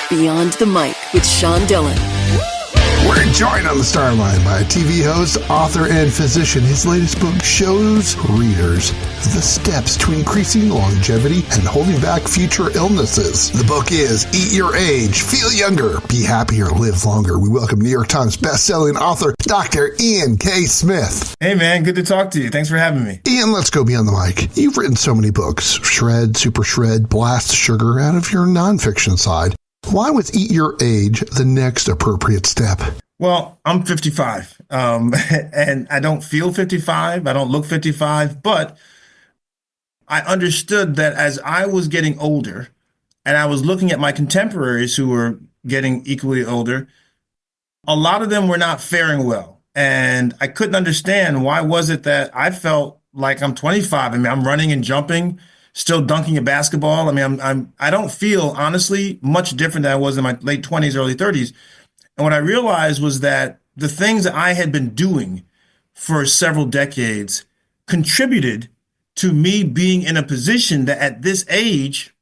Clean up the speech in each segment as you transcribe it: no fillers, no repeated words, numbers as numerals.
Beyond the Mic with Sean Dillon. We're joined on the Starline by a TV host, author, and physician. His latest book shows readers the steps to increasing longevity and holding back future illnesses. The book is Eat Your Age, Feel Younger, Be Happier, Live Longer. We welcome New York Times bestselling author, Dr. Ian K. Smith. Hey, man. Good to talk to you. Thanks for having me. Ian, let's go beyond the mic. You've written so many books. Shred, Super Shred, Blast Sugar out of your nonfiction side. Why was Eat Your Age the next appropriate step? Well, I'm 55, and I don't feel 55. I don't look 55, but I understood that as I was getting older and I was looking at my contemporaries who were getting equally older, a lot of them were not faring well. And I couldn't understand why was it that I felt like I'm 25. I mean, I'm running and jumping, still dunking a basketball. I mean, I don't feel, honestly, much different than I was in my late 20s, early 30s. And what I realized was that the things that I had been doing for several decades contributed to me being in a position that at this age,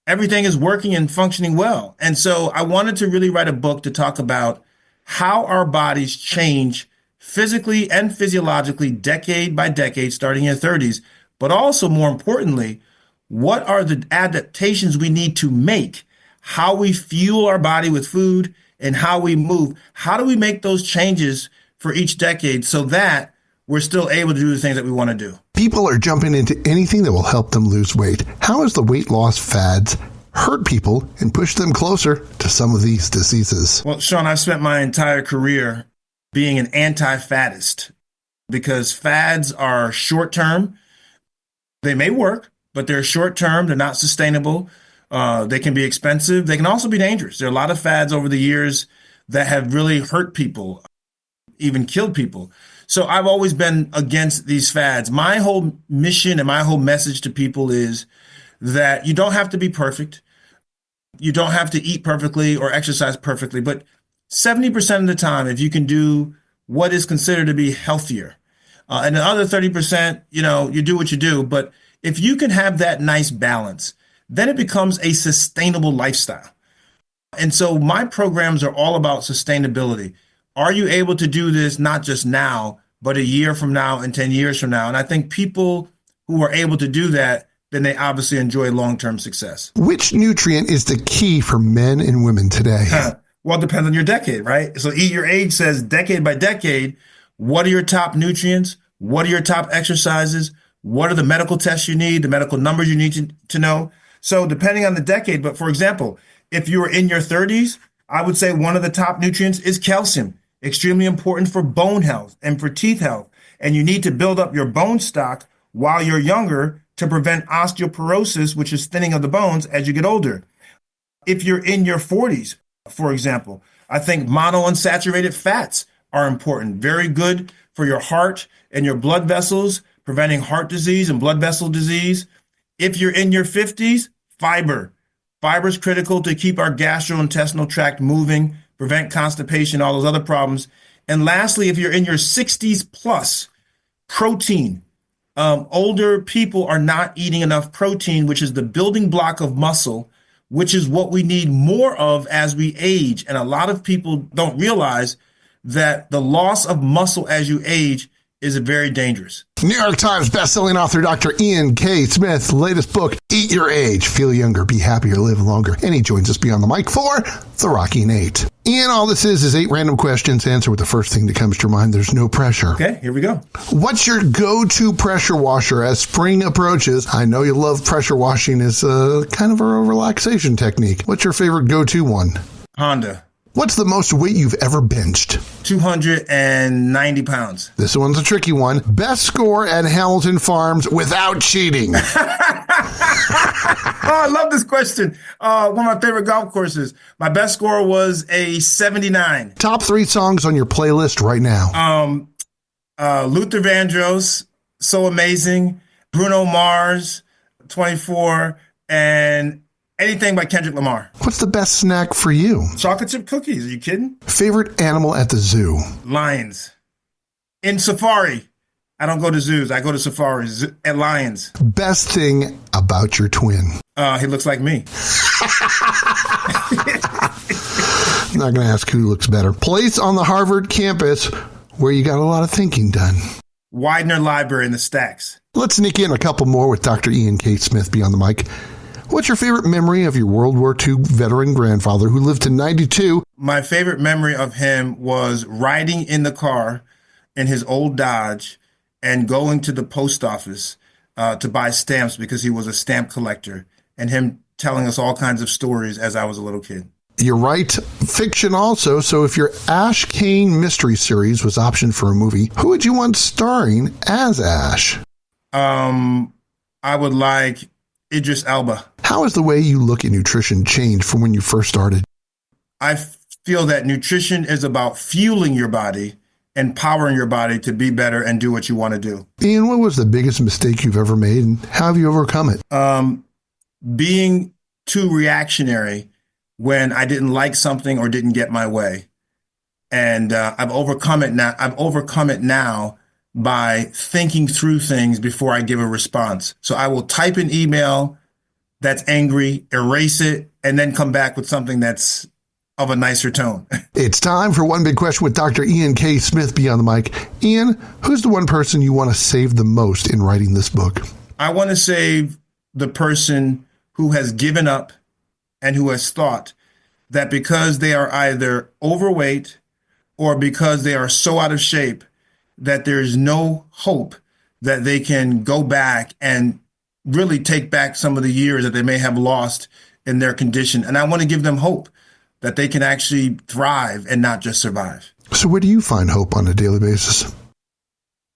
everything is working and functioning well. And so I wanted to really write a book to talk about how our bodies change physically and physiologically decade by decade, starting in your 30s. But also, more importantly, what are the adaptations we need to make, how we fuel our body with food, and how we move. How do we make those changes for each decade so that we're still able to do the things that we want to do? People are jumping into anything that will help them lose weight. How has the weight loss fads hurt people and pushed them closer to some of these diseases? Well, Sean, I've spent my entire career being an anti-faddist because fads are short-term. They may work, but they're short-term. They're not sustainable. They can be expensive. They can also be dangerous. There are a lot of fads over the years that have really hurt people, even killed people. So I've always been against these fads. My whole mission and my whole message to people is that you don't have to be perfect. You don't have to eat perfectly or exercise perfectly, but 70% of the time, if you can do what is considered to be healthier, and the other 30%, you do what you do. But if you can have that nice balance, then it becomes a sustainable lifestyle. And so my programs are all about sustainability. Are you able to do this not just now, but a year from now and 10 years from now? And I think people who are able to do that, then they obviously enjoy long-term success. Which nutrient is the key for men and women today? Well, it depends on your decade, right? So Eat Your Age says decade by decade, what are your top nutrients? What are your top exercises? What are the medical tests you need, the medical numbers you need to know? So depending on the decade, but for example, if you were in your 30s, I would say one of the top nutrients is calcium, extremely important for bone health and for teeth health. And you need to build up your bone stock while you're younger to prevent osteoporosis, which is thinning of the bones as you get older. If you're in your 40s, for example, I think monounsaturated fats are important, very good for your heart and your blood vessels, preventing heart disease and blood vessel disease. If you're in your 50s, fiber. Fiber is critical to keep our gastrointestinal tract moving, prevent constipation, all those other problems. And lastly, if you're in your 60s plus, protein. Older people are not eating enough protein, which is the building block of muscle, which is what we need more of as we age. And a lot of people don't realize that the loss of muscle as you age is very dangerous. New York Times bestselling author Dr. Ian K. Smith's latest book, Eat Your Age, Feel Younger, Be Happier, Live Longer. And he joins us beyond the mic for The Rocking Eight. Ian, all this is 8 random questions. Answer with the first thing that comes to your mind. There's no pressure. Okay, here we go. What's your go-to pressure washer as spring approaches? I know you love pressure washing as kind of a relaxation technique. What's your favorite go-to one? Honda. What's the most weight you've ever benched? 290 pounds. This one's a tricky one. Best score at Hamilton Farms without cheating. Oh, I love this question. One of my favorite golf courses. My best score was a 79. Top 3 songs on your playlist right now. Luther Vandross, So Amazing, Bruno Mars, 24, and anything by Kendrick Lamar. What's the best snack for you? Chocolate chip cookies. Are you kidding? Favorite animal at the zoo? Lions. In safari. I don't go to zoos. I go to safaris at lions. Best thing about your twin? He looks like me. I'm not going to ask who looks better. Place on the Harvard campus where you got a lot of thinking done. Widener Library in the Stacks. Let's sneak in a couple more with Dr. Ian K. Smith beyond the mic. What's your favorite memory of your World War II veteran grandfather who lived to 92? My favorite memory of him was riding in the car in his old Dodge and going to the post office to buy stamps because he was a stamp collector, and him telling us all kinds of stories as I was a little kid. You're right. Fiction also. So if your Ash Kane mystery series was optioned for a movie, who would you want starring as Ash? I would like Idris Elba. How has the way you look at nutrition changed from when you first started? I feel that nutrition is about fueling your body, empowering your body to be better and do what you want to do. Ian, what was the biggest mistake you've ever made, and how have you overcome it? Being too reactionary when I didn't like something or didn't get my way. And I've overcome it now. I've overcome it now by thinking through things before I give a response. So I will type an email that's angry, erase it, and then come back with something that's of a nicer tone. It's time for One Big Question with Dr. Ian K. Smith beyond the mic. Ian, who's the one person you want to save the most in writing this book? I want to save the person who has given up and who has thought that because they are either overweight or because they are so out of shape that there is no hope that they can go back and really take back some of the years that they may have lost in their condition. And I want to give them hope that they can actually thrive and not just survive. So where do you find hope on a daily basis?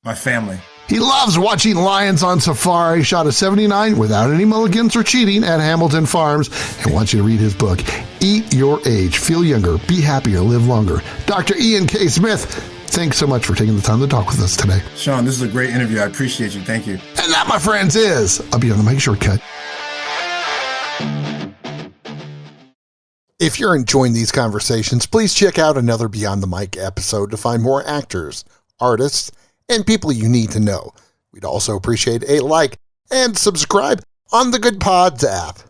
My family. He loves watching lions on safari, shot a 79 without any mulligans or cheating at Hamilton Farms, and wants you to read his book, Eat Your Age, Feel Younger, Be Happier, Live Longer. Dr. Ian K. Smith, thanks so much for taking the time to talk with us today. Sean, this is a great interview. I appreciate you. Thank you. And that, my friends, is a Beyond the Mic shortcut. If you're enjoying these conversations, please check out another Beyond the Mic episode to find more actors, artists, and people you need to know. We'd also appreciate a like and subscribe on the Good Pods app.